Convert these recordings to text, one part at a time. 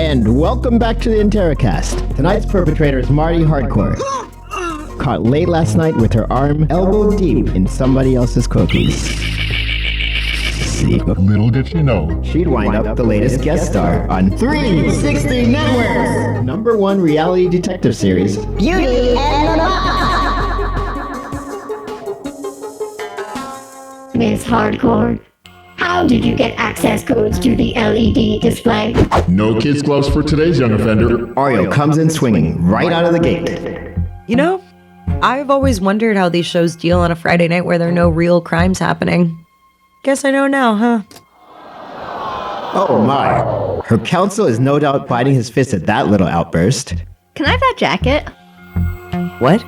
And welcome back to the Interrocast. Tonight's perpetrator is Marty Hardcore. Caught late last night with her arm elbow deep in somebody else's cookies. See, little did she know, she'd wind up the latest guest star on 360 Networks' #1 reality detective series, Beauty and the Beast. Miss Hardcore, how did you get access codes to the LED display? no kids' gloves for today's young offender. Oreo comes in swinging right out of the gate. You know, I've always wondered how these shows deal on a Friday night where there are no real crimes happening. Guess I know now, huh? Oh my. Her counsel is no doubt biting his fist at that little outburst. Can I have that jacket? What?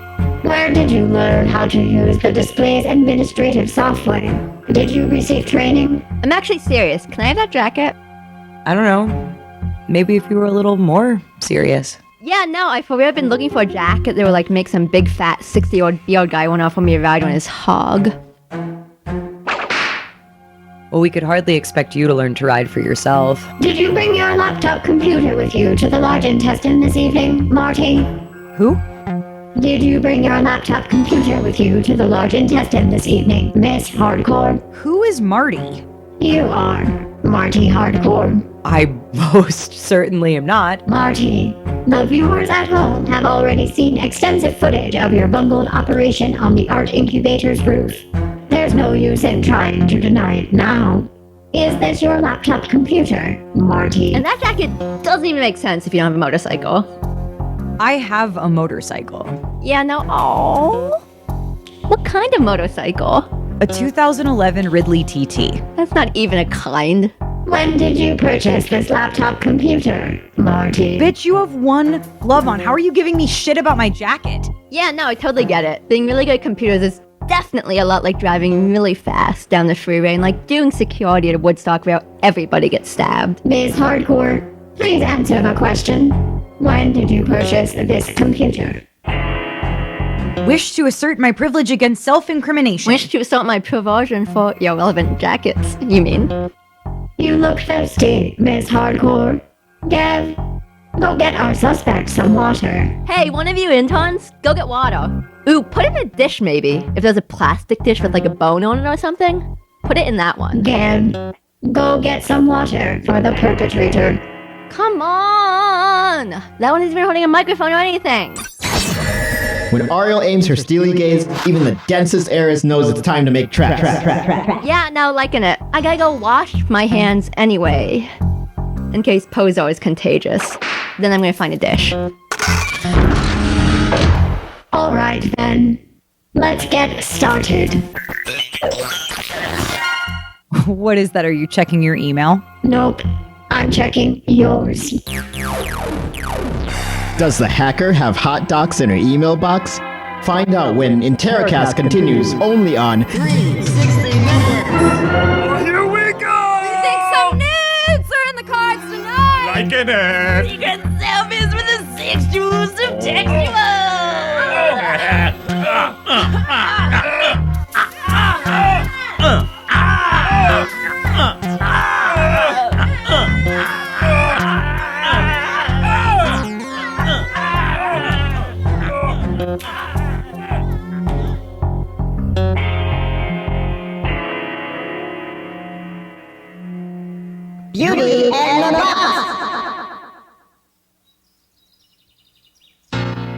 Where did you learn how to use the display's administrative software? Did you receive training? I'm actually serious. Can I have that jacket? I don't know. Maybe if you were a little more serious. Yeah, no, I've been looking for a jacket that would like make some big fat 60-year-old guy want to offer me a ride on his hog. Well, we could hardly expect you to learn to ride for yourself. Did you bring your laptop computer with you to the large intestine this evening, Marty? Who? Did you bring your laptop computer with you to the large intestine this evening, Miss Hardcore? Who is Marty? You are Marty Hardcore. I most certainly am not. Marty, the viewers at home have already seen extensive footage of your bungled operation on the art incubator's roof. There's no use in trying to deny it now. Is this your laptop computer, Marty? And that jacket doesn't even make sense if you don't have a motorcycle. I have a motorcycle. Yeah, no, oh. What kind of motorcycle? A 2011 Ridley TT. That's not even a kind. When did you purchase this laptop computer, Marty? Bitch, you have one glove on. How are you giving me shit about my jacket? Yeah, no, I totally get it. Being really good at computers is definitely a lot like driving really fast down the freeway and like doing security at a Woodstock where everybody gets stabbed. Ms. Hardcore, please answer the question. When did you purchase this computer? Wish to assert my privilege against self-incrimination. Wish to assert my perversion for irrelevant jackets, you mean? You look thirsty, Ms. Hardcore. Gav, go get our suspect some water. Hey, one of you interns, go get water. Ooh, put it in a dish maybe. If there's a plastic dish with like a bone on it or something, put it in that one. Gav, go get some water for the perpetrator. Come on! That one isn't even holding a microphone or anything. When Ariel aims her steely gaze, even the densest heiress knows it's time to make tracks. Yeah, no, liking it. I gotta go wash my hands anyway. In case Pozo is contagious. Then I'm gonna find a dish. Alright then, let's get started. What is that? Are you checking your email? Nope, I'm checking yours. Does the hacker have hot docs in her email box? Find out when Interrocast continues only on 360 Networks. Here we go! You think some nudes are in the cards tonight? Liking it! You get selfies with the sexual subtextual! Beauty and the Beast!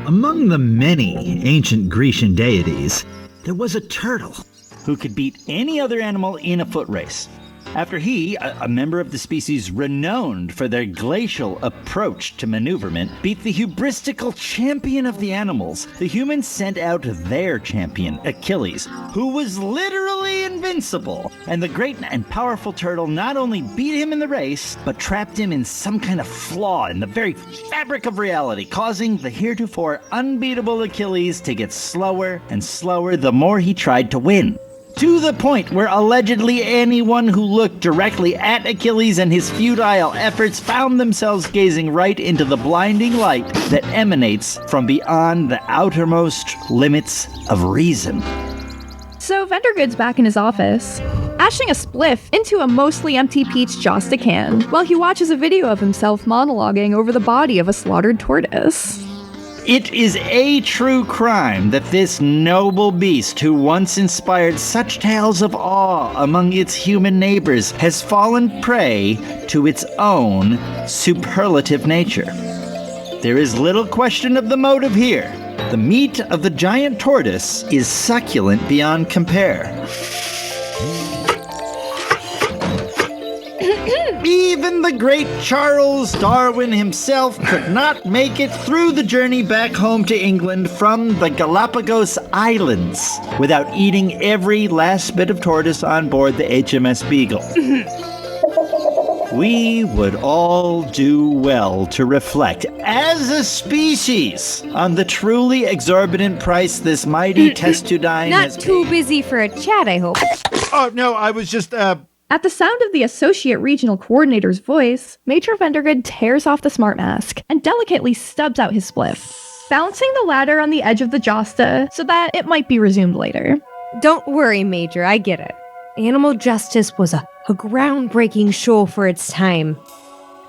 Among the many ancient Grecian deities, there was a turtle who could beat any other animal in a foot race. After he, a member of the species renowned for their glacial approach to maneuverment, beat the hubristical champion of the animals, the humans sent out their champion, Achilles, who was literally invincible. And the great and powerful turtle not only beat him in the race, but trapped him in some kind of flaw in the very fabric of reality, causing the heretofore unbeatable Achilles to get slower and slower the more he tried to win. To the point where allegedly anyone who looked directly at Achilles and his futile efforts found themselves gazing right into the blinding light that emanates from beyond the outermost limits of reason. So Vendergood's back in his office, ashing a spliff into a mostly empty peach Josta can, while he watches a video of himself monologuing over the body of a slaughtered tortoise. It is a true crime that this noble beast, who once inspired such tales of awe among its human neighbors, has fallen prey to its own superlative nature. There is little question of the motive here. The meat of the giant tortoise is succulent beyond compare. Even the great Charles Darwin himself could not make it through the journey back home to England from the Galapagos Islands without eating every last bit of tortoise on board the HMS Beagle. We would all do well to reflect, as a species, on the truly exorbitant price this mighty Testudine Not has too paid. busy for a chat, I hope. Oh, no, I was just, At the sound of the associate regional coordinator's voice, Major Vendergood tears off the smart mask and delicately stubs out his spliff, balancing the ladder on the edge of the Josta so that it might be resumed later. Don't worry, Major, I get it. Animal Justice was a groundbreaking show for its time.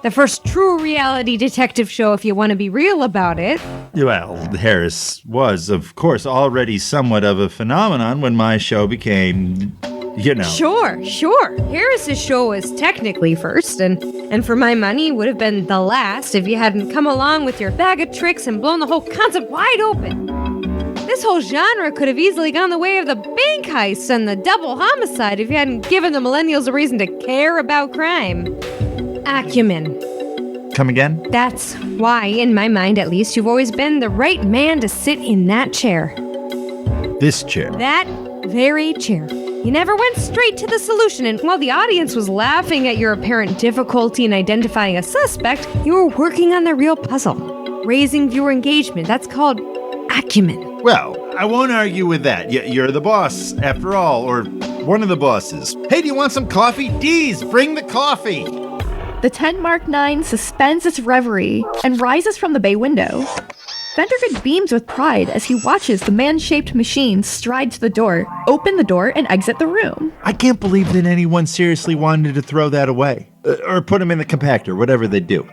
The first true reality detective show, if you want to be real about it. Well, Harris was, of course, already somewhat of a phenomenon when my show became, you know. Sure. Harris's show was technically first, and for my money would have been the last if you hadn't come along with your bag of tricks and blown the whole concept wide open. This whole genre could have easily gone the way of the bank heist and the double homicide if you hadn't given the millennials a reason to care about crime. Acumen. Come again? That's why, in my mind at least, you've always been the right man to sit in that chair. This chair. That very chair. You never went straight to the solution, and while the audience was laughing at your apparent difficulty in identifying a suspect, you were working on the real puzzle. Raising viewer engagement. That's called acumen. Well, I won't argue with that. You're the boss, after all, or one of the bosses. Hey, do you want some coffee? Deez, bring the coffee! The 10 Mark 9 suspends its reverie and rises from the bay window. Vendergood beams with pride as he watches the man-shaped machine stride to the door, open the door, and exit the room. I can't believe that anyone seriously wanted to throw that away. Or put him in the compactor, whatever they do.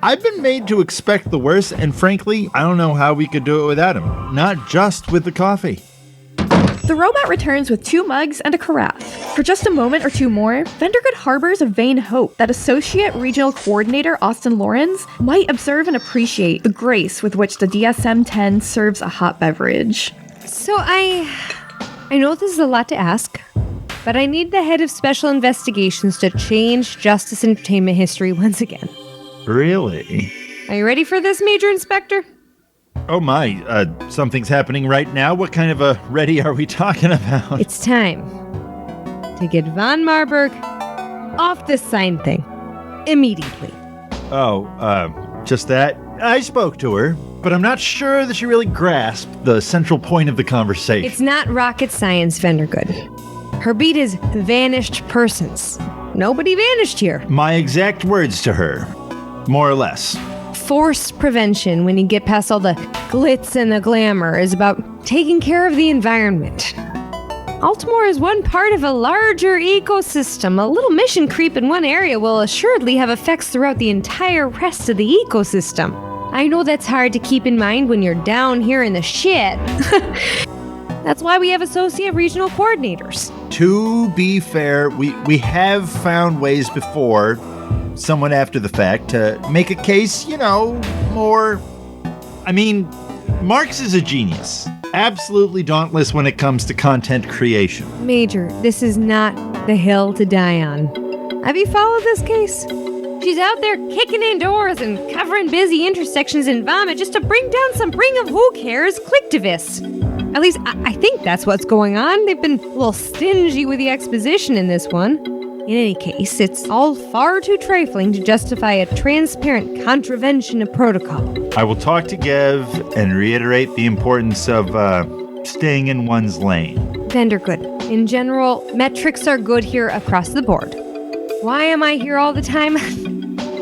I've been made to expect the worst, and frankly, I don't know how we could do it without him. Not just with the coffee. The robot returns with 2 mugs and a carafe. For just a moment or two more, Vendergood harbors a vain hope that Associate Regional Coordinator Austin Lawrence might observe and appreciate the grace with which the DSM-10 serves a hot beverage. So I know this is a lot to ask, but I need the head of special investigations to change Justice Entertainment history once again. Really? Are you ready for this, Major Inspector? Oh my, something's happening right now? What kind of a ready are we talking about? It's time to get Von Marburg off this sign thing. Immediately. Oh, just that? I spoke to her, but I'm not sure that she really grasped the central point of the conversation. It's not rocket science, Vendergood. Her beat is vanished persons. Nobody vanished here. My exact words to her. More or less. Force prevention, when you get past all the glitz and the glamour, is about taking care of the environment. Altimore is one part of a larger ecosystem. A little mission creep in one area will assuredly have effects throughout the entire rest of the ecosystem. I know that's hard to keep in mind when you're down here in the shit. That's why we have associate regional coordinators. To be fair, we have found ways before, somewhat after the fact, to make a case, more... I mean, Marx is a genius. Absolutely dauntless when it comes to content creation. Major, this is not the hill to die on. Have you followed this case? She's out there kicking in doors and covering busy intersections in vomit just to bring down some bring of who cares clicktivists. At least, I think that's what's going on. They've been a little stingy with the exposition in this one. In any case, it's all far too trifling to justify a transparent contravention of protocol. I will talk to Gev and reiterate the importance of staying in one's lane. Vendergood. In general, metrics are good here across the board. Why am I here all the time?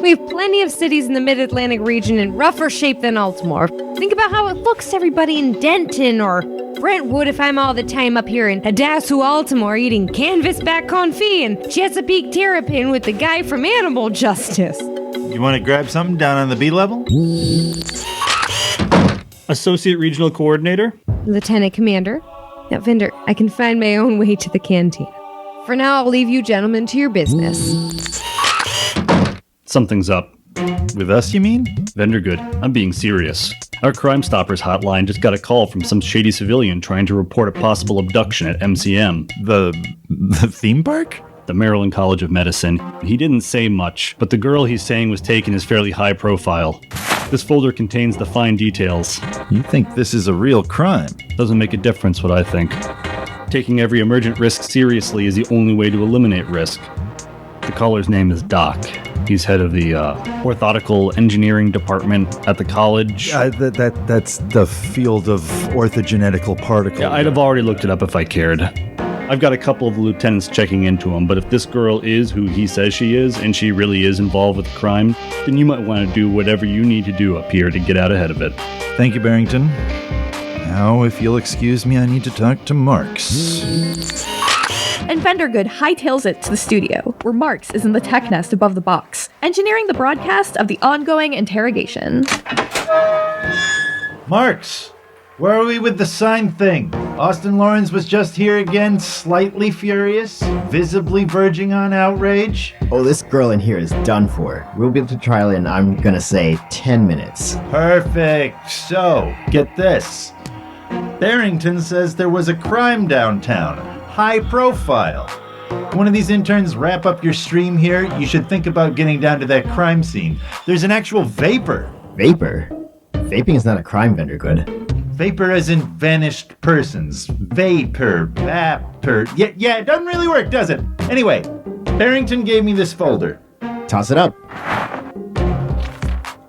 We have plenty of cities in the mid-Atlantic region in rougher shape than Altimore. Think about how it looks to everybody in Denton or Brentwood if I'm all the time up here in Hadassah, Altimore eating canvasback confit and Chesapeake Terrapin with the guy from Animal Justice. You want to grab something down on the B level? Associate Regional Coordinator? Lieutenant Commander. Now, Vendor, I can find my own way to the canteen. For now, I'll leave you gentlemen to your business. Something's up. With us, you mean? Vendergood, I'm being serious. Our Crime Stoppers hotline just got a call from some shady civilian trying to report a possible abduction at MCM. The theme park? The Maryland College of Medicine. He didn't say much, but the girl he's saying was taken is fairly high profile. This folder contains the fine details. You think this is a real crime? Doesn't make a difference what I think. Taking every emergent risk seriously is the only way to eliminate risk. The caller's name is Doc. He's head of the orthotical engineering department at the college. That's the field of orthogenetical particles. Yeah, I'd have already looked it up if I cared. I've got a couple of lieutenants checking into him, but if this girl is who he says she is, and she really is involved with the crime, then you might want to do whatever you need to do up here to get out ahead of it. Thank you, Barrington. Now, if you'll excuse me, I need to talk to Marks. And Vendergood hightails it to the studio, where Marks is in the tech nest above the box, engineering the broadcast of the ongoing interrogation. Marks! Where are we with the sign thing? Austin Lawrence was just here again, slightly furious, visibly verging on outrage. Oh, this girl in here is done for. We'll be able to trial in, I'm gonna say, 10 minutes. Perfect. So, get this. Barrington says there was a crime downtown. High profile. One of these interns wrap up your stream here, you should think about getting down to that crime scene. There's an actual vapor. Vapor? Vaping is not a crime, Vendergood. Vapor as in vanished persons. Vapor. Yeah, it doesn't really work, does it? Anyway, Barrington gave me this folder. Toss it up.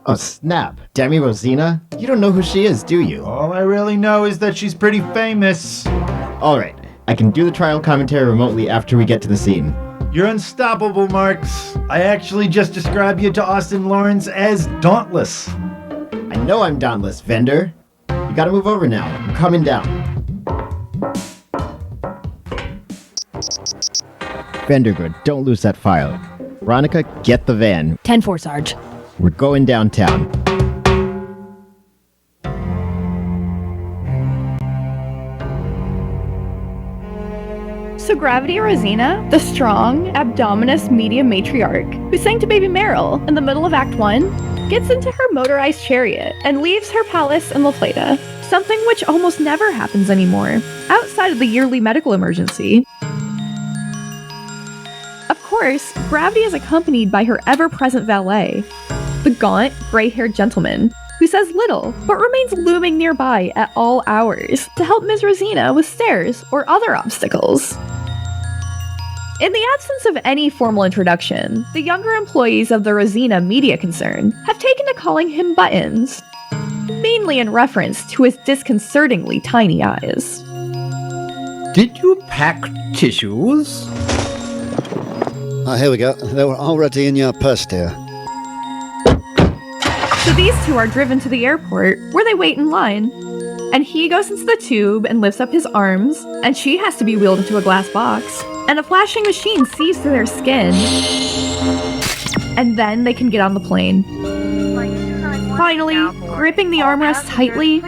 Oh, snap. Demi Rosina? You don't know who she is, do you? All I really know is that she's pretty famous. Alright, I can do the trial commentary remotely after we get to the scene. You're unstoppable, Marks. I actually just described you to Austin Lawrence as dauntless. I know I'm dauntless, Vendor. You gotta move over now. I'm coming down. Vendergood, don't lose that file. Veronica, get the van. 10-4, Sarge. We're going downtown. So Gravity Rosina, the strong, abdominous media matriarch, who sang to baby Meryl in the middle of Act 1, gets into her motorized chariot and leaves her palace in La Plata, something which almost never happens anymore, outside of the yearly medical emergency. Of course, Gravity is accompanied by her ever-present valet, the gaunt, gray-haired gentleman, who says little, but remains looming nearby at all hours to help Ms. Rosina with stairs or other obstacles. In the absence of any formal introduction, the younger employees of the Rosina media concern have taken to calling him Buttons, mainly in reference to his disconcertingly tiny eyes. Did you pack tissues? Oh, here we go. They were already in your purse, dear. So these two are driven to the airport, where they wait in line. And he goes into the tube and lifts up his arms, and she has to be wheeled into a glass box. And a flashing machine sees through their skin. And then they can get on the plane. Finally, gripping the armrest tightly,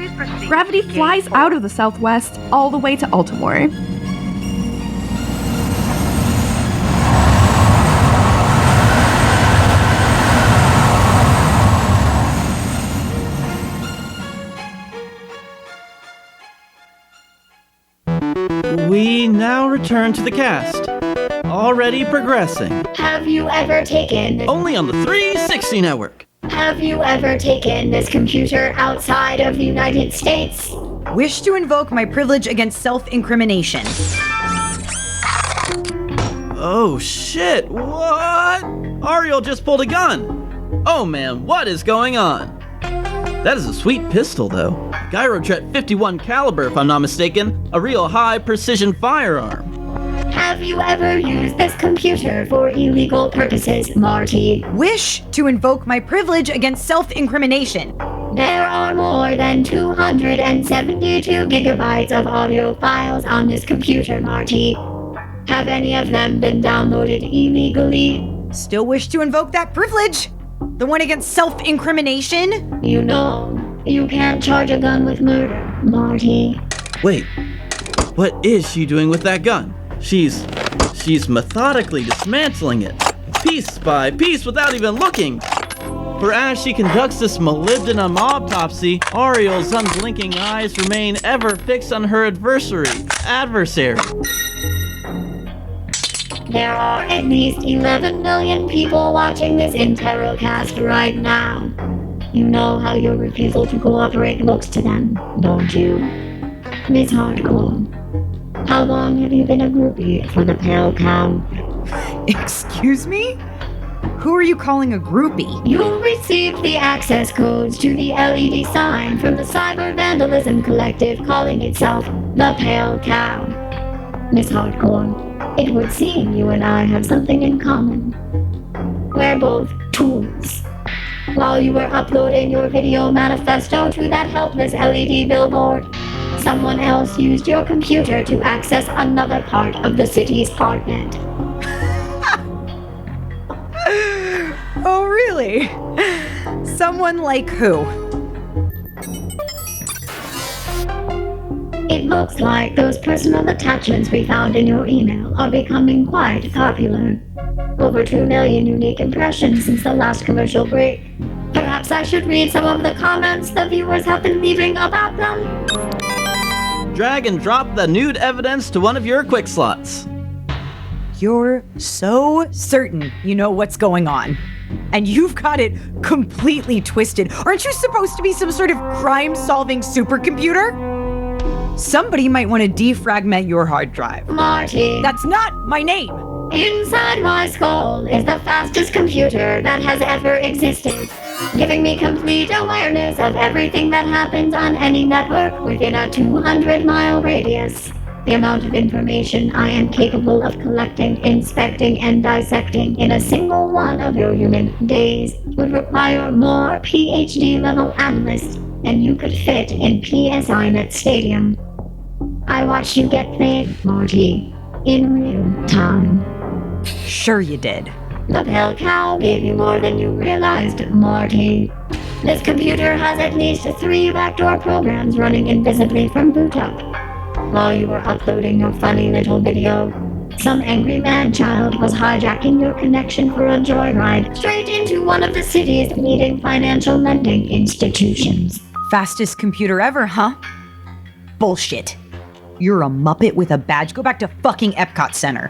Gravity flies out of the Southwest all the way to Altimore. We now return to the cast. Already progressing. Have you ever taken... Only on the 360 network. Have you ever taken this computer outside of the United States? Wish to invoke my privilege against self-incrimination. Oh shit, what? Ariel just pulled a gun. Oh man, what is going on? That is a sweet pistol though. Gyrotret 51 caliber if I'm not mistaken. A real high precision firearm. Have you ever used this computer for illegal purposes, Marty? Wish to invoke my privilege against self-incrimination. There are more than 272 gigabytes of audio files on this computer, Marty. Have any of them been downloaded illegally? Still wish to invoke that privilege? The one against self-incrimination? You know, you can't charge a gun with murder, Marty. Wait, what is she doing with that gun? She's methodically dismantling it, piece by piece without even looking. For as she conducts this molybdenum autopsy, Ariel's unblinking eyes remain ever fixed on her adversary. There are at least 11 million people watching this interrocast right now. You know how your refusal to cooperate looks to them, don't you? Miss Hardcore, how long have you been a groupie for the Pale Cow? Excuse me? Who are you calling a groupie? You received the access codes to the LED sign from the Cyber Vandalism Collective calling itself the Pale Cow. Miss Hardcore, it would seem you and I have something in common. We're both tools. While you were uploading your video manifesto to that helpless LED billboard, someone else used your computer to access another part of the city's heartland. Oh, really? Someone like who? It looks like those personal attachments we found in your email are becoming quite popular. Over 2 million unique impressions since the last commercial break. Perhaps I should read some of the comments the viewers have been leaving about them. Drag and drop the nude evidence to one of your quick slots. You're so certain you know what's going on. And you've got it completely twisted. Aren't you supposed to be some sort of crime-solving supercomputer? Somebody might want to defragment your hard drive. Marty. That's not my name. Inside my skull is the fastest computer that has ever existed, giving me complete awareness of everything that happens on any network within a 200-mile radius. The amount of information I am capable of collecting, inspecting, and dissecting in a single one of your human days would require more PhD-level analysts than you could fit in PSINet Stadium. I watched you get played, Marty, in real time. Sure you did. The Pale Cow gave you more than you realized, Marty. This computer has at least 3 backdoor programs running invisibly from boot up. While you were uploading your funny little video, some angry man-child was hijacking your connection for a joyride straight into one of the city's leading financial lending institutions. Fastest computer ever, huh? Bullshit. You're a Muppet with a badge. Go back to fucking Epcot Center.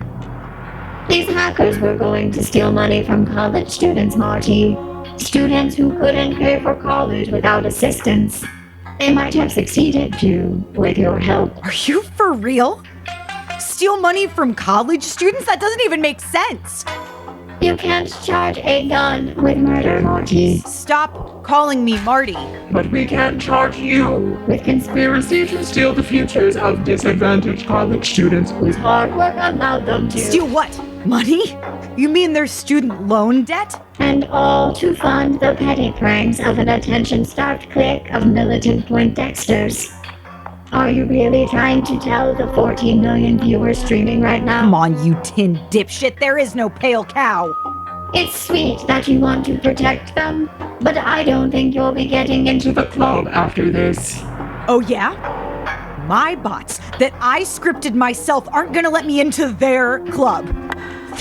These hackers were going to steal money from college students, Marty. Students who couldn't pay for college without assistance. They might have succeeded too, with your help. Are you for real? Steal money from college students? That doesn't even make sense. You can't charge a gun with murder, Marty. Stop calling me Marty. But we can charge you with conspiracy to steal the futures of disadvantaged college students whose hard work allowed them to. Steal what? Money? You mean their student loan debt? And all to fund the petty pranks of an attention-starved clique of militant Poindexters. Are you really trying to tell the 14 million viewers streaming right now? Come on, you tin dipshit. There is no Pale Cow. It's sweet that you want to protect them, but I don't think you'll be getting into the club after this. Oh yeah? My bots that I scripted myself aren't gonna let me into their club.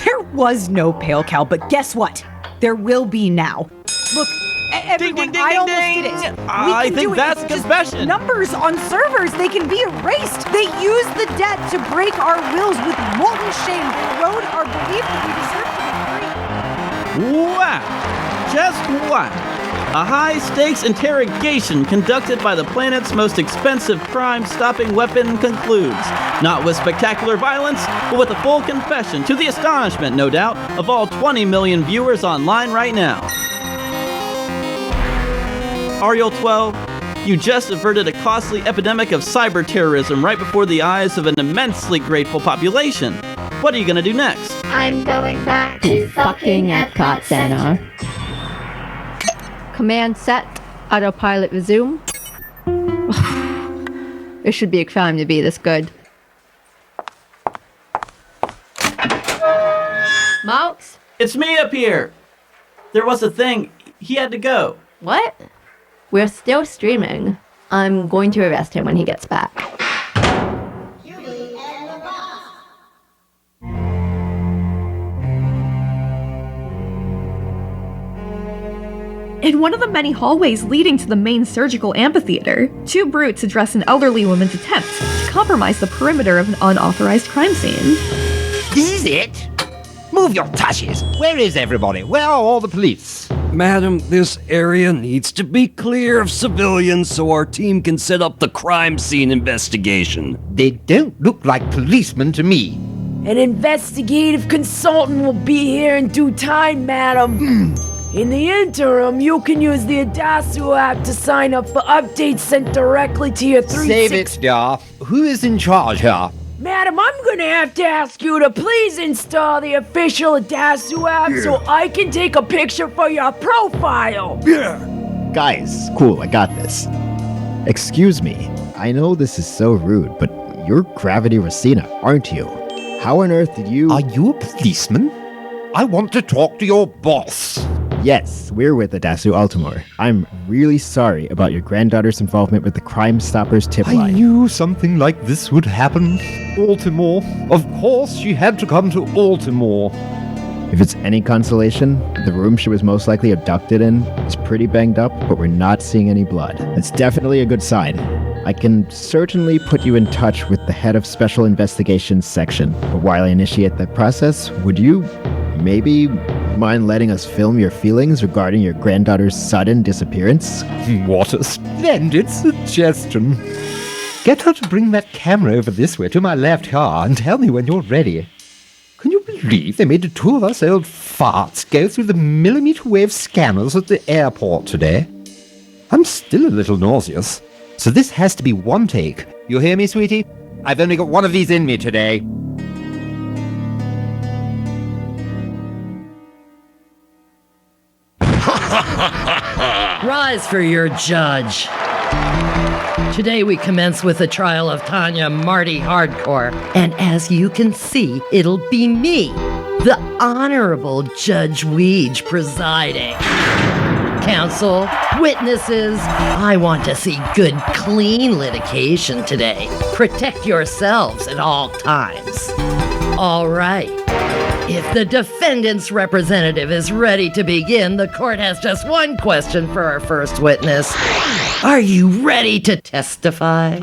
There was no Pale Cow, but guess what? There will be now. Look, everyone, I almost did it. I think that's a confession. Numbers on servers, they can be erased. They use the debt to break our wills with molten shame, erode our belief that we deserve to be free. Wow! Just wow! A high-stakes interrogation conducted by the planet's most expensive crime-stopping weapon concludes. Not with spectacular violence, but with a full confession, to the astonishment, no doubt, of all 20 million viewers online right now. Ariel 12, you just averted a costly epidemic of cyber terrorism right before the eyes of an immensely grateful population. What are you gonna do next? I'm going back to fucking Epcot Center. Command set. Autopilot resume. It should be a crime to be this good. Mouse? It's me up here. There was a thing. He had to go. What? We're still streaming. I'm going to arrest him when he gets back. In one of the many hallways leading to the main surgical amphitheater, two brutes address an elderly woman's attempt to compromise the perimeter of an unauthorized crime scene. This is it? Move your tushes. Where is everybody? Where are all the police? Madam, this area needs to be clear of civilians so our team can set up the crime scene investigation. They don't look like policemen to me. An investigative consultant will be here in due time, madam. In the interim, you can use the Audacio app to sign up for updates sent directly to your 360... Save it, dear. Who is in charge here? Madam, I'm gonna have to ask you to please install the official Audacio app so I can take a picture for your profile. Guys, cool, I got this. Excuse me, I know this is so rude, but you're Gravity Racina, aren't you? How on earth did you... Are you a policeman? I want to talk to your boss. Yes, we're with Audacio Altimore. I'm really sorry about your granddaughter's involvement with the Crime Stoppers tip line. I knew something like this would happen. Altimore. Of course she had to come to Altimore. If it's any consolation, the room she was most likely abducted in is pretty banged up, but we're not seeing any blood. That's definitely a good sign. I can certainly put you in touch with the head of Special Investigations section, but while I initiate that process, would you maybe mind letting us film your feelings regarding your granddaughter's sudden disappearance? What a splendid suggestion. Get her to bring that camera over this way to my left car and tell me when you're ready. Can you believe they made the two of us old farts go through the millimeter wave scanners at the airport today? I'm still a little nauseous, so this has to be one take. You hear me, sweetie? I've only got one of these in me today. Rise for your judge. Today we commence with the trial of Tanya Marty Hardcore, and as you can see, it'll be me, the Honorable Judge Weege, presiding. Counsel, witnesses, I want to see good, clean litigation today. Protect yourselves at all times. All right. If the defendant's representative is ready to begin, the court has just one question for our first witness. Are you ready to testify?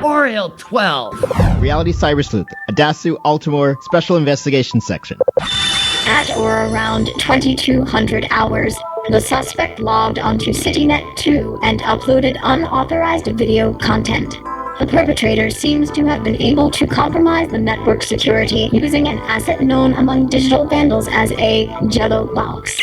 Oriole 12. Reality Cyber Sleuth, Audacio Altimore, Special Investigations Section. At or around 2200 hours, the suspect logged onto CityNet 2 and uploaded unauthorized video content. The perpetrator seems to have been able to compromise the network security using an asset known among digital vandals as a Jello box.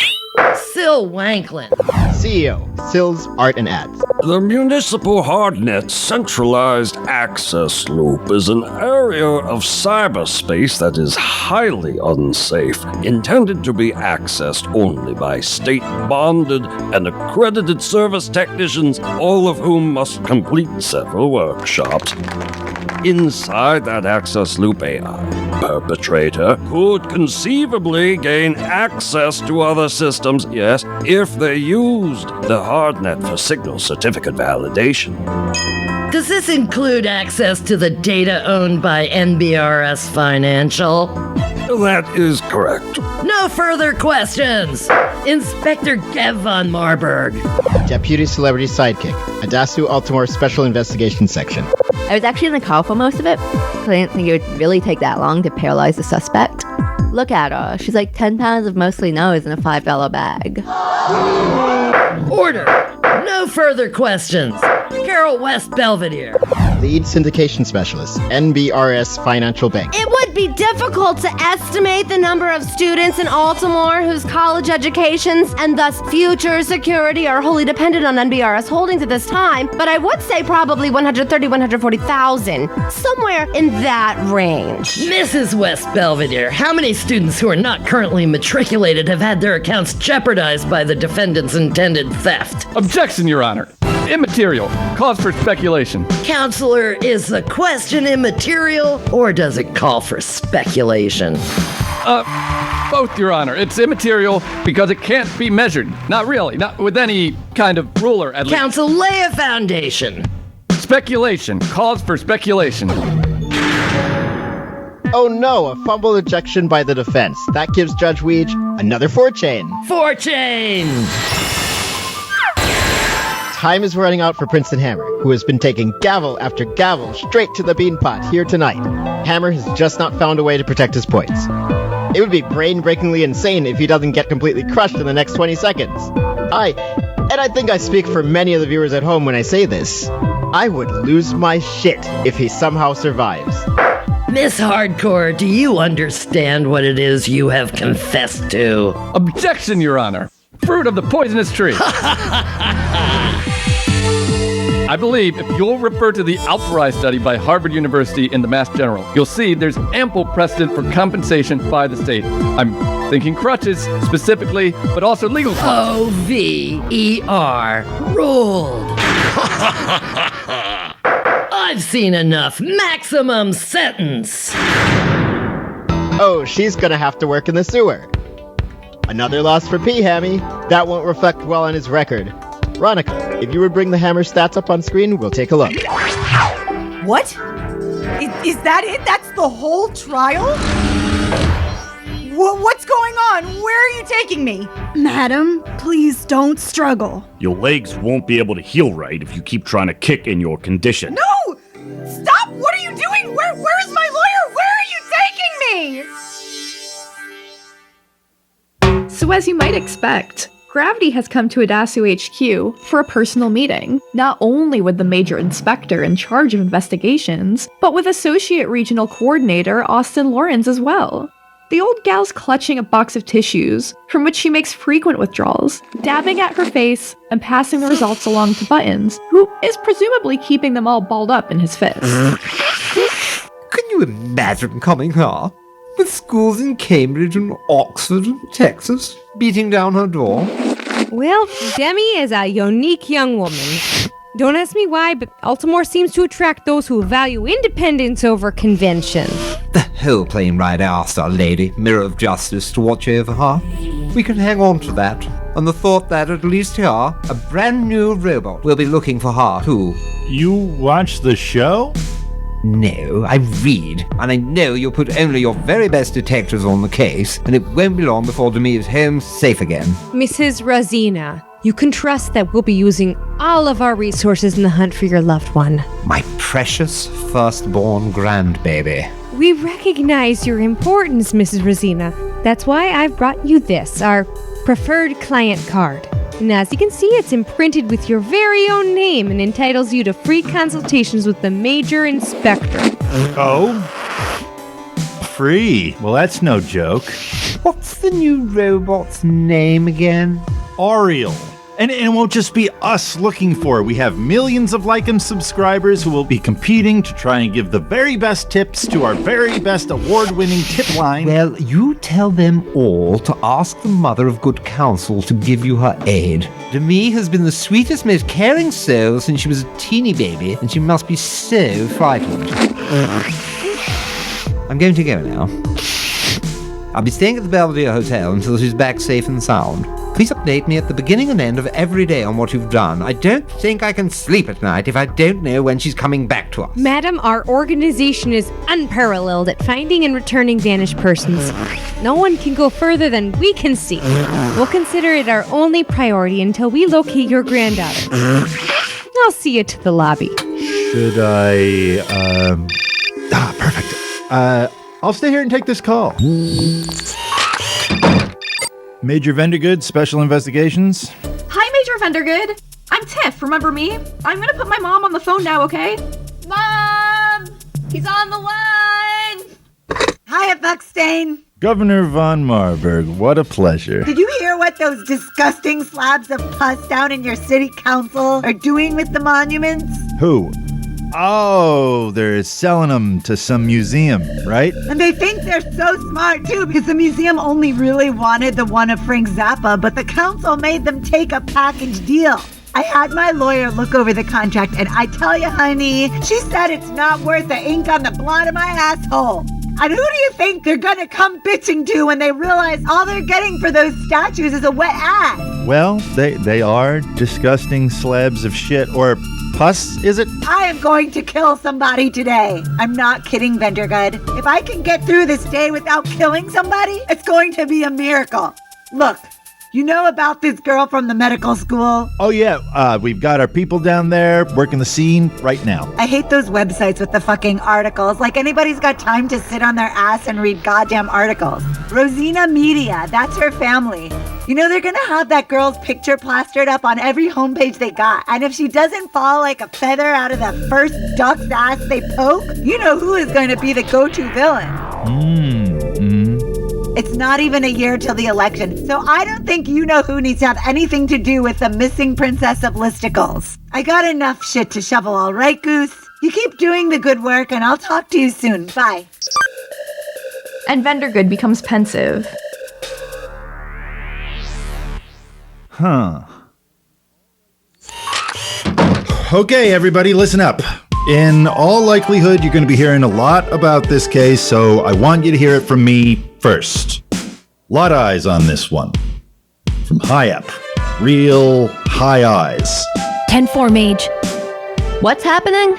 Sil Wanklin. CEO, Sil's Art and Ads. The Municipal Hardnet Centralized Access Loop is an area of cyberspace that is highly unsafe, intended to be accessed only by state-bonded and accredited service technicians, all of whom must complete several workshops. Inside that access loop, a perpetrator could conceivably gain access to other systems, yes, if they used the hardnet for signal certificate validation. Does this include access to the data owned by NBRS Financial? That is correct. No further questions. Inspector Gev von Marburg. Deputy Celebrity Sidekick, Audacio Altimore Special Investigations Section. I was actually in the car for most of it, because I didn't think it would really take that long to paralyze the suspect. Look at her. She's like 10 pounds of mostly nose in a $5 bag. Order. No further questions. Carol West Belvedere. Lead Syndication Specialist, NBRS Financial Bank. It would be difficult to estimate the number of students in Altimore whose college educations and thus future security are wholly dependent on NBRS holdings at this time, but I would say probably 130, 140,000, somewhere in that range. Mrs. West Belvedere, how many students who are not currently matriculated have had their accounts jeopardized by the defendant's intended theft? Objection, Your Honor. Immaterial. Cause for speculation. Counselor, is the question immaterial, or does it call for speculation? Both, Your Honor. It's immaterial because it can't be measured. Not really. Not with any kind of ruler, at least. Counsel, lay a foundation. Speculation. Cause for speculation. Oh no, a fumble ejection by the defense. That gives Judge Weege another 4-chain. 4-chain! Time is running out for Princeton Hammer, who has been taking gavel after gavel straight to the beanpot here tonight. Hammer has just not found a way to protect his points. It would be brain-breakingly insane if he doesn't get completely crushed in the next 20 seconds. I think I speak for many of the viewers at home when I say this, I would lose my shit if he somehow survives. Miss Hardcore, do you understand what it is you have confessed to? Objection, Your Honor. Fruit of the poisonous tree. I believe if you'll refer to the Altimore study by Harvard University in the Mass General, you'll see there's ample precedent for compensation by the state. I'm thinking crutches specifically, but also legal costs. OVER. Ruled. I've seen enough. Maximum sentence. Oh, she's gonna have to work in the sewer. Another loss for P. Hammy. That won't reflect well on his record. Ronica, if you would bring the Hammer stats up on screen, we'll take a look. What? Is that it? That's the whole trial? What's going on? Where are you taking me? Madam, please don't struggle. Your legs won't be able to heal right if you keep trying to kick in your condition. No! Stop! What are you doing? Where's my lawyer? Where are you taking me? So as you might expect, Gravity has come to Adasu HQ for a personal meeting, not only with the major inspector in charge of investigations, but with Associate Regional Coordinator Austin Lawrence as well. The old gal's clutching a box of tissues, from which she makes frequent withdrawals, dabbing at her face and passing the results along to Buttons, who is presumably keeping them all balled up in his fist. Can you imagine coming here? With schools in Cambridge and Oxford and Texas beating down her door? Well, Demi is a unique young woman. Don't ask me why, but Altimore seems to attract those who value independence over convention. The whole plane ride asked our lady, Mirror of Justice, to watch over her. We can hang on to that, on the thought that at least here, a brand new robot will be looking for her too. You watch the show? No, I read, and I know you'll put only your very best detectives on the case, and it won't be long before Demi is home safe again. Mrs. Rosina, you can trust that we'll be using all of our resources in the hunt for your loved one. My precious firstborn grandbaby. We recognize your importance, Mrs. Rosina. That's why I've brought you this, our preferred client card. And as you can see, it's imprinted with your very own name and entitles you to free consultations with the major inspector. Oh? Free? Well, that's no joke. What's the new robot's name again? Ariel. And it won't just be us looking for it. We have millions of Lycum subscribers who will be competing to try and give the very best tips to our very best award-winning tip line. Well, you tell them all to ask the Mother of Good Counsel to give you her aid. Demi has been the sweetest, most caring soul since she was a teeny baby, and she must be so frightened. I'm going to go now. I'll be staying at the Belvedere Hotel until she's back safe and sound. Please update me at the beginning and end of every day on what you've done. I don't think I can sleep at night if I don't know when she's coming back to us. Madam, our organization is unparalleled at finding and returning vanished persons. No one can go further than we can see. We'll consider it our only priority until we locate your granddaughter. I'll see you to the lobby. Should I, perfect. I'll stay here and take this call. Major Vendergood, Special Investigations. Hi, Major Vendergood. I'm Tiff, remember me? I'm gonna put my mom on the phone now, okay? Mom! He's on the line! Hiya, Buckstein. Governor von Marburg, what a pleasure. Did you hear what those disgusting slabs of pus down in your city council are doing with the monuments? Who? Oh, they're selling them to some museum, right? And they think they're so smart, too, because the museum only really wanted the one of Frank Zappa, but the council made them take a package deal. I had my lawyer look over the contract, and I tell you, honey, she said it's not worth the ink on the blot of my asshole. And who do you think they're gonna come bitching to when they realize all they're getting for those statues is a wet ass? Well, they are disgusting slabs of shit, or pus, is it? I am going to kill somebody today. I'm not kidding, Vendergood. If I can get through this day without killing somebody, it's going to be a miracle. Look, you know about this girl from the medical school? Oh, yeah. We've got our people down there working the scene right now. I hate those websites with the fucking articles. Like anybody's got time to sit on their ass and read goddamn articles. Rosina Media, that's her family. You know, they're gonna have that girl's picture plastered up on every homepage they got. And if she doesn't fall like a feather out of the first duck's ass they poke, you know who is going to be the go-to villain. It's not even a year till the election, so I don't think you know who needs to have anything to do with the missing princess of listicles. I got enough shit to shovel, all right, Goose? You keep doing the good work, and I'll talk to you soon. Bye. And Vendergood becomes pensive. Huh. Okay, everybody, listen up. In all likelihood, you're going to be hearing a lot about this case, so I want you to hear it from me first. Lot of eyes on this one. From high up. Real high eyes. 10-4, Mage. What's happening?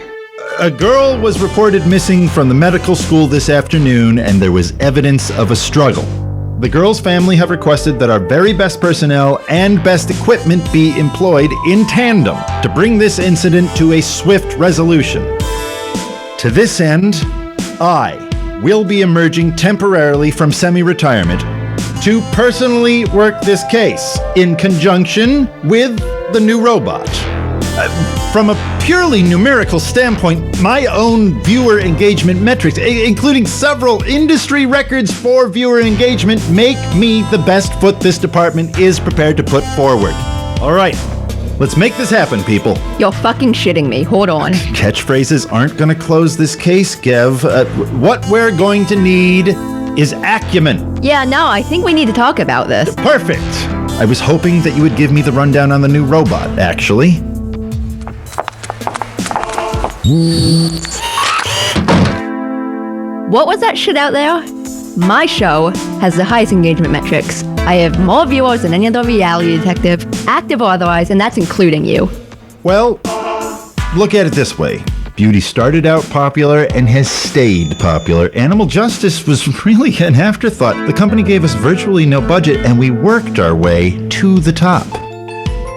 A girl was reported missing from the medical school this afternoon, and there was evidence of a struggle. The girl's family have requested that our very best personnel and best equipment be employed in tandem to bring this incident to a swift resolution. To this end, I will be emerging temporarily from semi-retirement to personally work this case in conjunction with the new robot. From a purely numerical standpoint, my own viewer engagement metrics, including several industry records for viewer engagement, make me the best foot this department is prepared to put forward. All right, let's make this happen, people. You're fucking shitting me. Hold on. Catchphrases aren't going to close this case, Gev. What we're going to need is acumen. Yeah, no, I think we need to talk about this. Perfect. I was hoping that you would give me the rundown on the new robot, actually. What was that shit out there? My show has the highest engagement metrics. I have more viewers than any other reality detective, active or otherwise, and that's including you. Well, look at it this way. Beauty started out popular and has stayed popular. Animal justice was really an afterthought. The company gave us virtually no budget, and we worked our way to the top.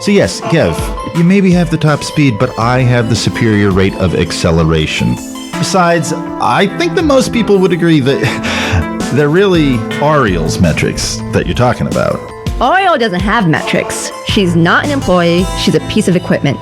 So yes, Kev, you maybe have the top speed, but I have the superior rate of acceleration. Besides, I think that most people would agree that they're really Ariel's metrics that you're talking about. Ariel doesn't have metrics. She's not an employee, she's a piece of equipment.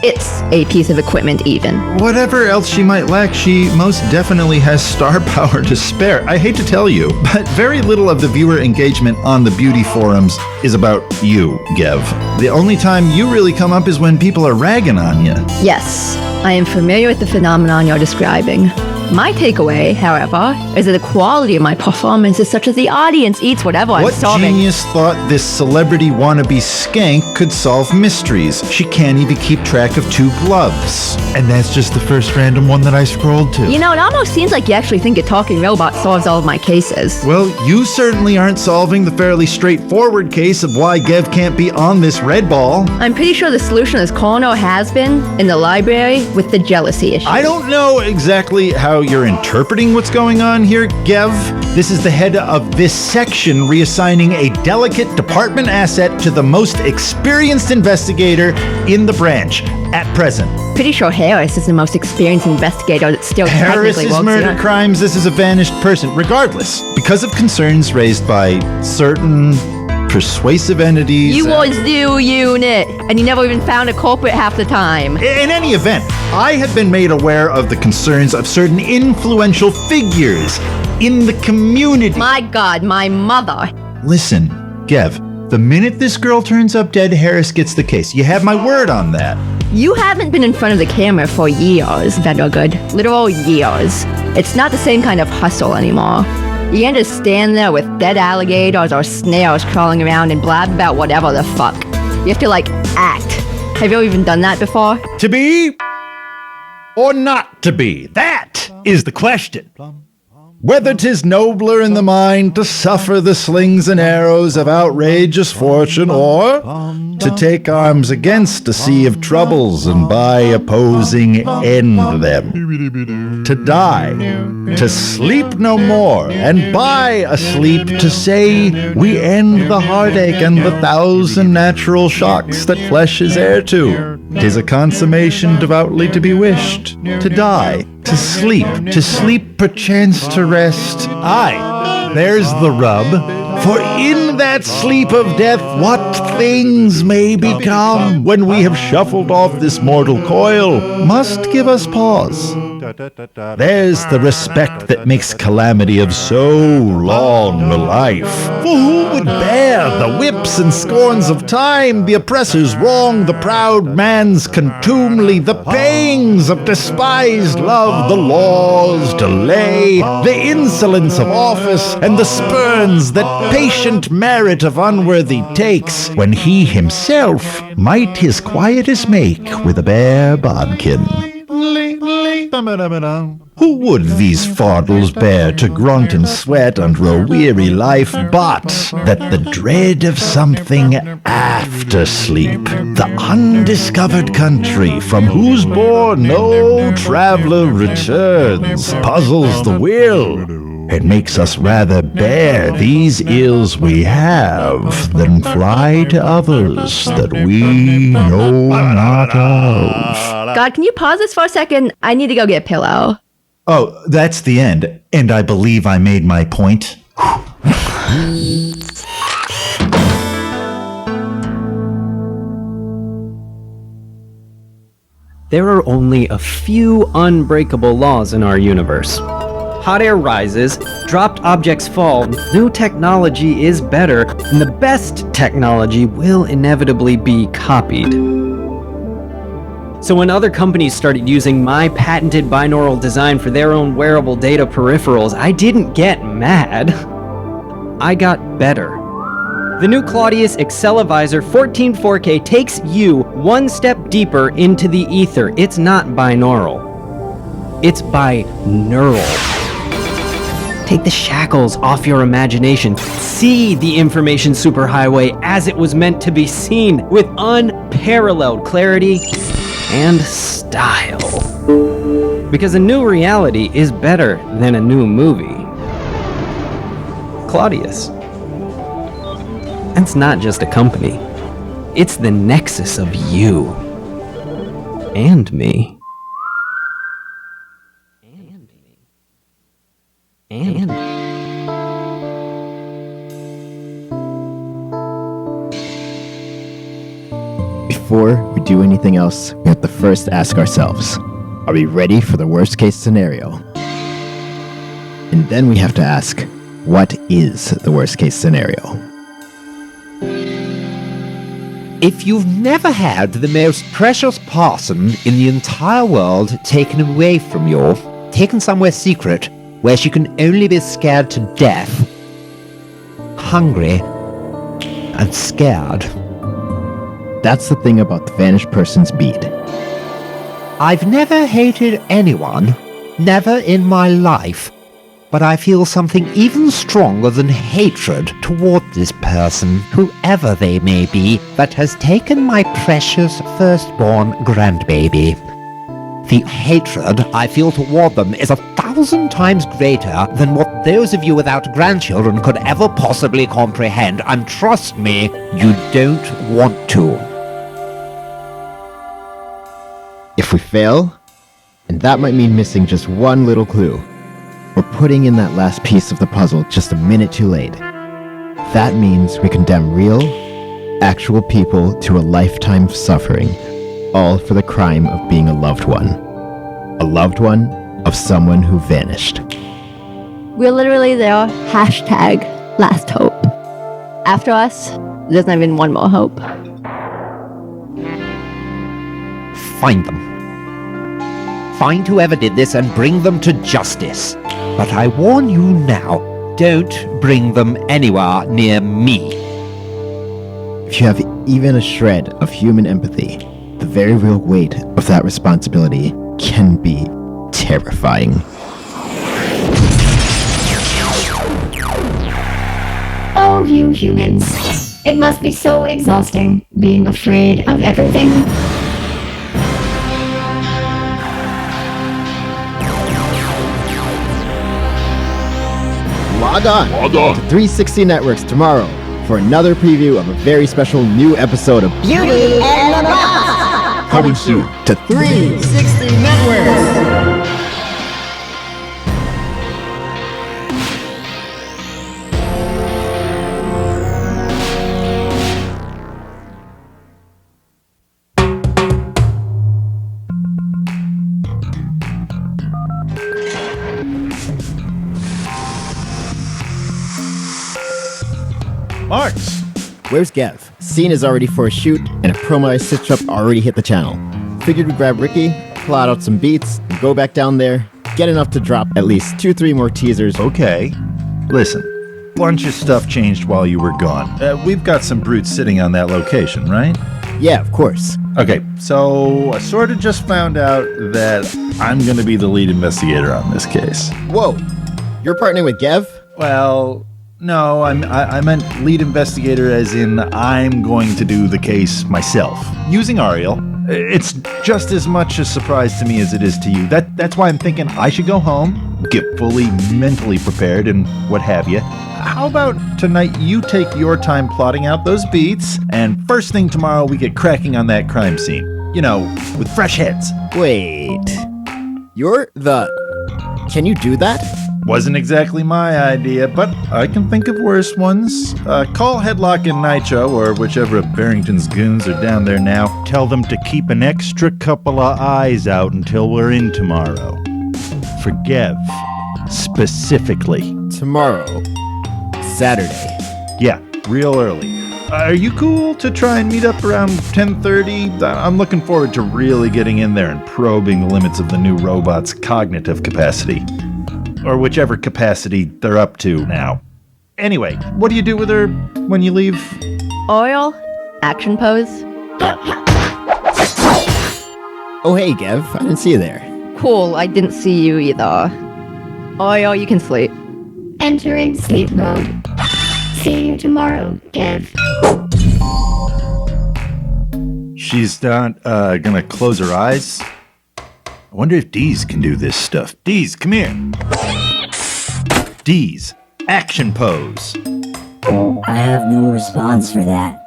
It's a piece of equipment even. Whatever else she might lack, she most definitely has star power to spare. I hate to tell you, but very little of the viewer engagement on the beauty forums is about you, Gev. The only time you really come up is when people are ragging on you. Yes, I am familiar with the phenomenon you're describing. My takeaway, however, is that the quality of my performance is such that the audience eats whatever I'm solving. What genius thought this celebrity wannabe skank could solve mysteries? She can't even keep track of 2 gloves. And that's just the first random one that I scrolled to. You know, it almost seems like you actually think a talking robot solves all of my cases. Well, you certainly aren't solving the fairly straightforward case of why Gev can't be on this red ball. I'm pretty sure the solution is Coan has been in the library with the jealousy issue. I don't know exactly how you're interpreting what's going on here, Gev. This is the head of this section reassigning a delicate department asset to the most experienced investigator in the branch at present. Pretty sure Harris is the most experienced investigator that still Harris technically is works murder here. crimes. This is a vanished person. Regardless, because of concerns raised by certain persuasive entities. You was the unit, and you never even found a culprit half the time. In any event, I had been made aware of the concerns of certain influential figures in the community. My God, my mother. Listen, Gev, the minute this girl turns up dead, Harris gets the case. You have my word on that. You haven't been in front of the camera for years, Vandergood. Literal years. It's not the same kind of hustle anymore. You can't just stand there with dead alligators or snails crawling around and blab about whatever the fuck. You have to, act. Have you even done that before? To be or not to be? That is the question. Whether 'tis nobler in the mind to suffer the slings and arrows of outrageous fortune, or to take arms against a sea of troubles and by opposing end them. To die, to sleep no more, and by asleep to say we end the heartache and the thousand natural shocks that flesh is heir to. 'Tis a consummation devoutly to be wished. To die, to sleep perchance to rest. Aye, there's the rub. For in that sleep of death, what things may become when we have shuffled off this mortal coil must give us pause. There's the respect that makes calamity of so long a life. For who would bear the whips and scorns of time, the oppressor's wrong, the proud man's contumely, the pangs of despised love, the law's delay, the insolence of office, and the spurns that patient merit of unworthy takes, when he himself might his quietest make with a bare bodkin? Who would these fardels bear to grunt and sweat under a weary life, but that the dread of something after sleep, the undiscovered country from whose bourne no traveler returns, puzzles the will, and makes us rather bear these ills we have than fly to others that we know not of. God, can you pause this for a second? I need to go get a pillow. Oh, that's the end, and I believe I made my point. There are only a few unbreakable laws in our universe. Hot air rises, dropped objects fall, new technology is better, and the best technology will inevitably be copied. So when other companies started using my patented binaural design for their own wearable data peripherals, I didn't get mad. I got better. The new Claudius Accelevisor 14 4K takes you one step deeper into the ether. It's not binaural. It's binaural. Take the shackles off your imagination. See the information superhighway as it was meant to be seen, with unparalleled clarity and style. Because a new reality is better than a new movie. Claudius. That's not just a company. It's the nexus of you. And me. And Before we do anything else, we have to first ask ourselves, are we ready for the worst case scenario? And then we have to ask, what is the worst case scenario? If you've never had the most precious person in the entire world taken away from you, taken somewhere secret, where she can only be scared to death, hungry, and scared. That's the thing about the Vanished Persons Beat. I've never hated anyone, never in my life, but I feel something even stronger than hatred toward this person, whoever they may be, that has taken my precious firstborn grandbaby. The hatred I feel toward them is 1,000 times greater than what those of you without grandchildren could ever possibly comprehend, and trust me, you don't want to. If we fail, and that might mean missing just one little clue, we're putting in that last piece of the puzzle just a minute too late. That means we condemn real, actual people to a lifetime of suffering, all for the crime of being a loved one. A loved one of someone who vanished. We're literally their hashtag last hope. After us, there's not even one more hope. Find them. Find whoever did this and bring them to justice. But I warn you now, don't bring them anywhere near me. If you have even a shred of human empathy, the very real weight of that responsibility can be terrifying. Oh, you humans. It must be so exhausting being afraid of everything. Log on to 360 Networks tomorrow for another preview of a very special new episode of Beauty and the Boss! Coming soon to 360 Networks! Marks! Where's Gev? Scene is already for a shoot, and a promo I stitched up already hit the channel. Figured we'd grab Ricky, plot out some beats, and go back down there, get enough to drop at least 2-3 more teasers. Okay. Listen, bunch of stuff changed while you were gone. We've got some brutes sitting on that location, right? Yeah, of course. Okay, so I sort of just found out that I'm gonna be the lead investigator on this case. Whoa, you're partnering with Gev? Well, no, I meant lead investigator as in I'm going to do the case myself, using Ariel. It's just as much a surprise to me as it is to you. That's why I'm thinking I should go home, get fully mentally prepared and what have you. How about tonight you take your time plotting out those beats, and first thing tomorrow we get cracking on that crime scene. You know, with fresh heads. Wait, you're the... Can you do that? Wasn't exactly my idea, but I can think of worse ones. Call Headlock and Nitro, or whichever of Barrington's goons are down there now. Tell them to keep an extra couple of eyes out until we're in tomorrow. For Gev, specifically. Tomorrow. Saturday. Yeah, real early. Are you cool to try and meet up around 10:30? I'm looking forward to really getting in there and probing the limits of the new robot's cognitive capacity. Or whichever capacity they're up to now. Anyway, what do you do with her when you leave? Oil, action pose. Oh hey, Gev, I didn't see you there. Cool, I didn't see you either. Oil, you can sleep. Entering sleep mode. See you tomorrow, Gev. She's not gonna close her eyes? I wonder if Deez can do this stuff. Deez, come here. Deez, action pose. I have no response for that.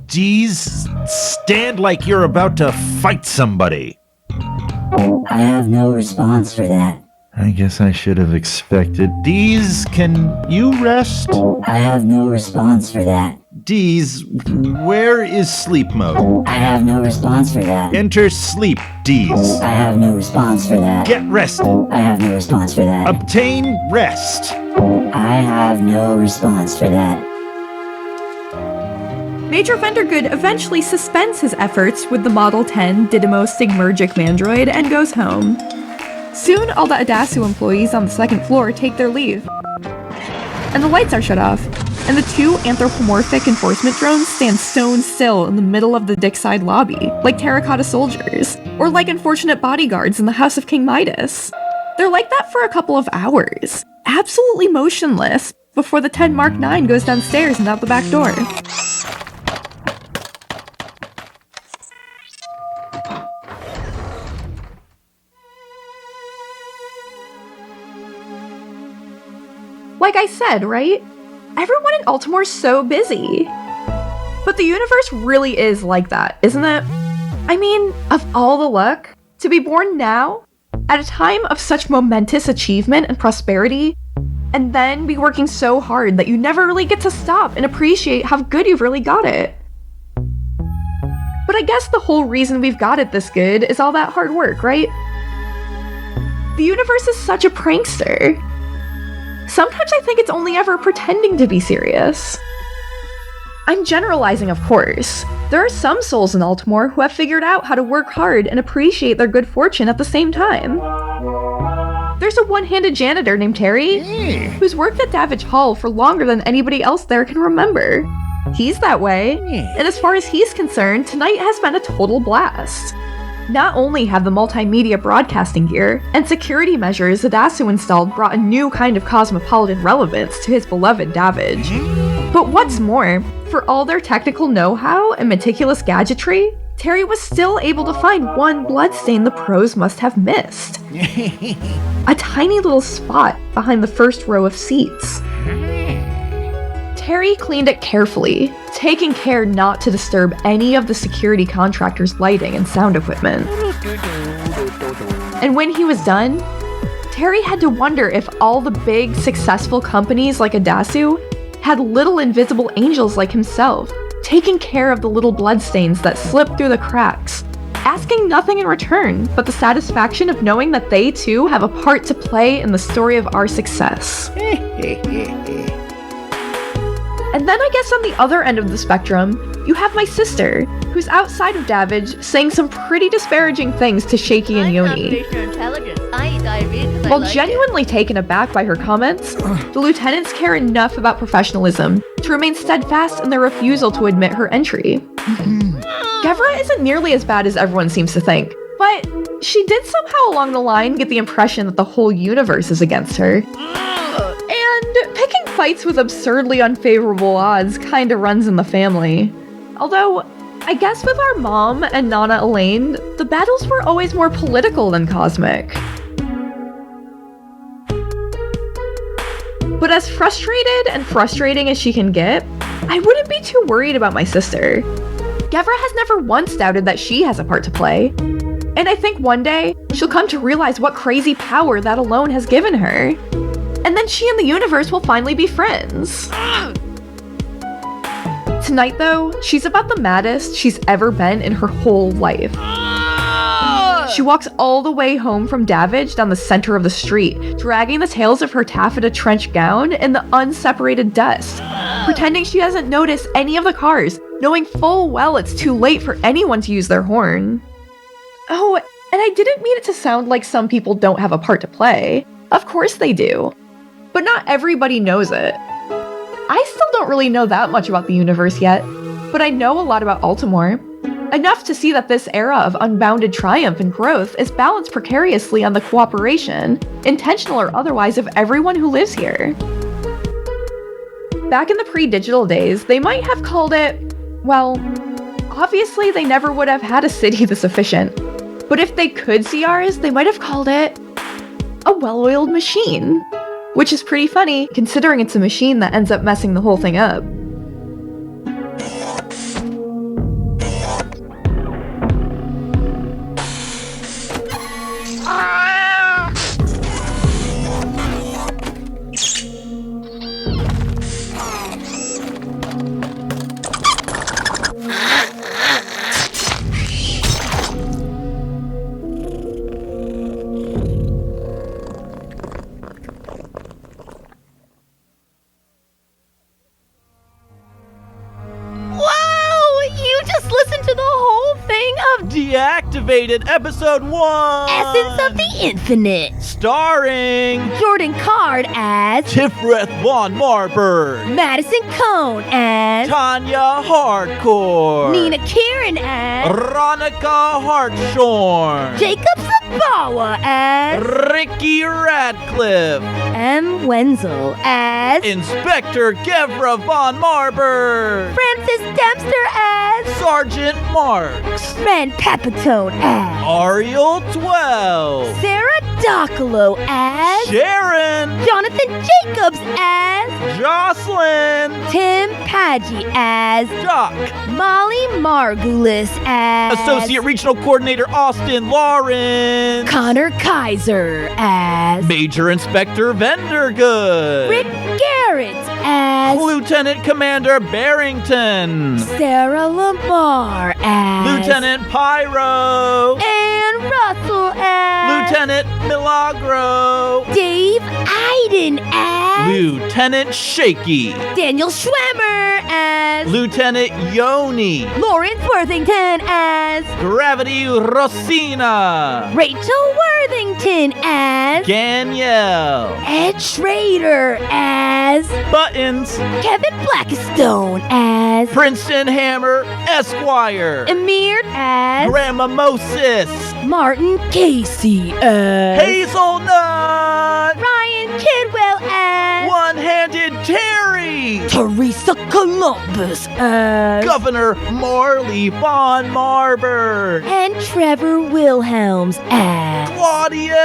Deez, stand like you're about to fight somebody. I have no response for that. I guess I should have expected. Deez, can you rest? I have no response for that. Deez, where is sleep mode? I have no response for that. Enter sleep, Deez. I have no response for that. Get rested. I have no response for that. Obtain rest. I have no response for that. Major Vendergood eventually suspends his efforts with the Model 10 Didymo Sigmergic Mandroid and goes home. Soon, all the Adasu employees on the second floor take their leave. And the lights are shut off, and the two anthropomorphic enforcement drones stand stone still in the middle of the Dickside lobby, like terracotta soldiers, or like unfortunate bodyguards in the House of King Midas. They're like that for a couple of hours, absolutely motionless, before the 10 Mark IX goes downstairs and out the back door. Like I said, right? Everyone in Altimore's so busy. But the universe really is like that, isn't it? I mean, of all the luck, to be born now, at a time of such momentous achievement and prosperity, and then be working so hard that you never really get to stop and appreciate how good you've really got it. But But I guess the whole reason we've got it this good is all that hard work, right? The universe is such a prankster. Sometimes I think it's only ever pretending to be serious. I'm generalizing, of course. There are some souls in Altimore who have figured out how to work hard and appreciate their good fortune at the same time. There's a one-handed janitor named Terry, who's worked at Davidge Hall for longer than anybody else there can remember. He's that way, and as far as he's concerned, tonight has been a total blast. Not only have the multimedia broadcasting gear and security measures Adasu installed brought a new kind of cosmopolitan relevance to his beloved Davidge, but what's more, for all their technical know-how and meticulous gadgetry, Terry was still able to find one bloodstain the pros must have missed. A tiny little spot behind the first row of seats. Terry cleaned it carefully, taking care not to disturb any of the security contractors' lighting and sound equipment. And when he was done, Terry had to wonder if all the big, successful companies like Adasu had little invisible angels like himself, taking care of the little bloodstains that slip through the cracks, asking nothing in return but the satisfaction of knowing that they too have a part to play in the story of our success. And then I guess on the other end of the spectrum, you have my sister, who's outside of Davidge saying some pretty disparaging things to Shaky and Yoni. While genuinely taken aback by her comments, the lieutenants care enough about professionalism to remain steadfast in their refusal to admit her entry. Gevra isn't nearly as bad as everyone seems to think, but she did somehow along the line get the impression that the whole universe is against her. And picking fights with absurdly unfavorable odds kinda runs in the family. Although, I guess with our mom and Nana Elaine, the battles were always more political than cosmic. But as frustrated and frustrating as she can get, I wouldn't be too worried about my sister. Gevra has never once doubted that she has a part to play. And I think one day, she'll come to realize what crazy power that alone has given her. And then she and the universe will finally be friends. Tonight, though, she's about the maddest she's ever been in her whole life. She walks all the way home from Davidge down the center of the street, dragging the tails of her taffeta trench gown in the unseparated dust, pretending she doesn't notice any of the cars, knowing full well it's too late for anyone to use their horn. Oh, and I didn't mean it to sound like some people don't have a part to play. Of course they do. But not everybody knows it. I still don't really know that much about the universe yet, but I know a lot about Altimore. Enough to see that this era of unbounded triumph and growth is balanced precariously on the cooperation, intentional or otherwise, of everyone who lives here. Back in the pre-digital days, they might have called it, well, obviously they never would have had a city this efficient, but if they could see ours, they might have called it a well-oiled machine. Which is pretty funny, considering it's a machine that ends up messing the whole thing up. Deactivated Episode 1! Essence of the Infinite! Starring Jordan Card as Tifrith Von Marburg, Madison Coan as Tanya Hardcore, Nina Kearin as Ronica Hartshorn, Jacob Zabawa as Ricky Radcliffe, M. Wenzel as Inspector Gevra Von Marburg, Francis Dempster as Sergeant Marks, Ren Pepitone as Ariel 12, Sarah Doccolo as Sharon, Jonathan Jacobs as Jocelyn, Tim Paggi as Doc, Molly Margulies as Associate Regional Coordinator Austin Lawrence, Connor Kizer as Major Inspector Vendergood. Rick Gerriets as Lieutenant Commander Barrington. Sarah Lamar as Lieutenant Pyro. and Russell as Lieutenant Milagro. Dave Iden as Lieutenant Shaky. Daniel Schwemmer as Lieutenant Yoni. Lawrence Worthington as Gravity Rosina. Rachel Worthington as Danielle. Ed Schrader as Buttons. Kevin Blackistone as Princeton Hammer Esquire. Emir as Grandma Moses. Martin Kasey as Hazelnut. Ryan Kidwell as One-Handed Terry. Theresa Columbus as Governor Marley von Marburg. and Trevor Wilhelms as Claudius.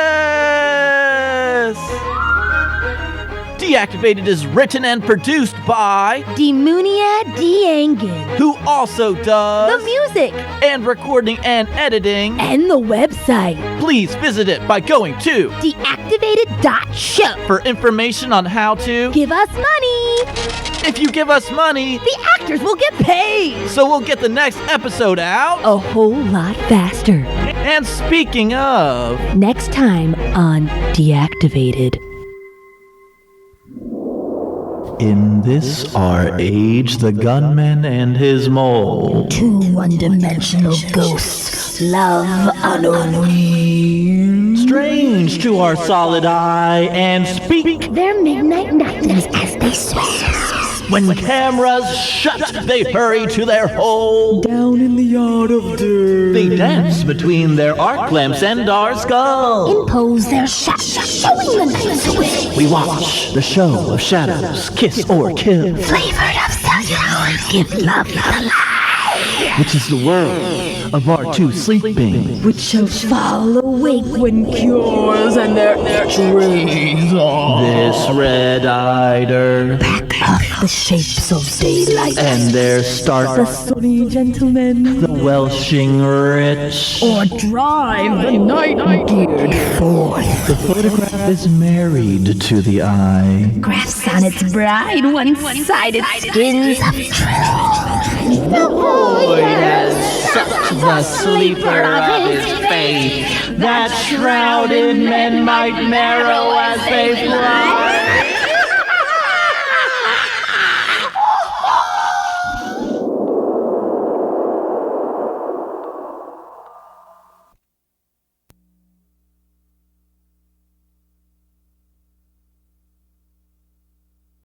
Deactivated is written and produced by Dymuniad Diangen, who also the does music and recording and editing. and the website Please visit it by going to deactivated.show. for information on how to. Give us money. If you give us money, The actors will get paid so we'll get the next episode out. a whole lot faster. And speaking of, Next time on Deactivated. in this our age, the gunman and his mole. Two one-dimensional ghosts love unreal. Strange to our solid eye and speak. Their midnight nightmares as they sway. When cameras shut, they hurry to their hole. Down in the yard of dirt. They dance between their arc lamps and our skull. Impose their shadows, showing the nights away. We watch the show of shadows, kiss or kill. Flavored of celluloid, give love the lie. Which is the world of our two sleeping. Which shall fall awake when cures and their dreams are. This red-eyed earth The shapes of daylight. and their stark, The sunny gentlemen. the welshing rich. Or drive the night-geared forth. The photograph is married to the eye. Graphs on its bride, one-sided skins of truth. The boy has sucked the sleeper of his faith, that shrouded men might marrow as they fly.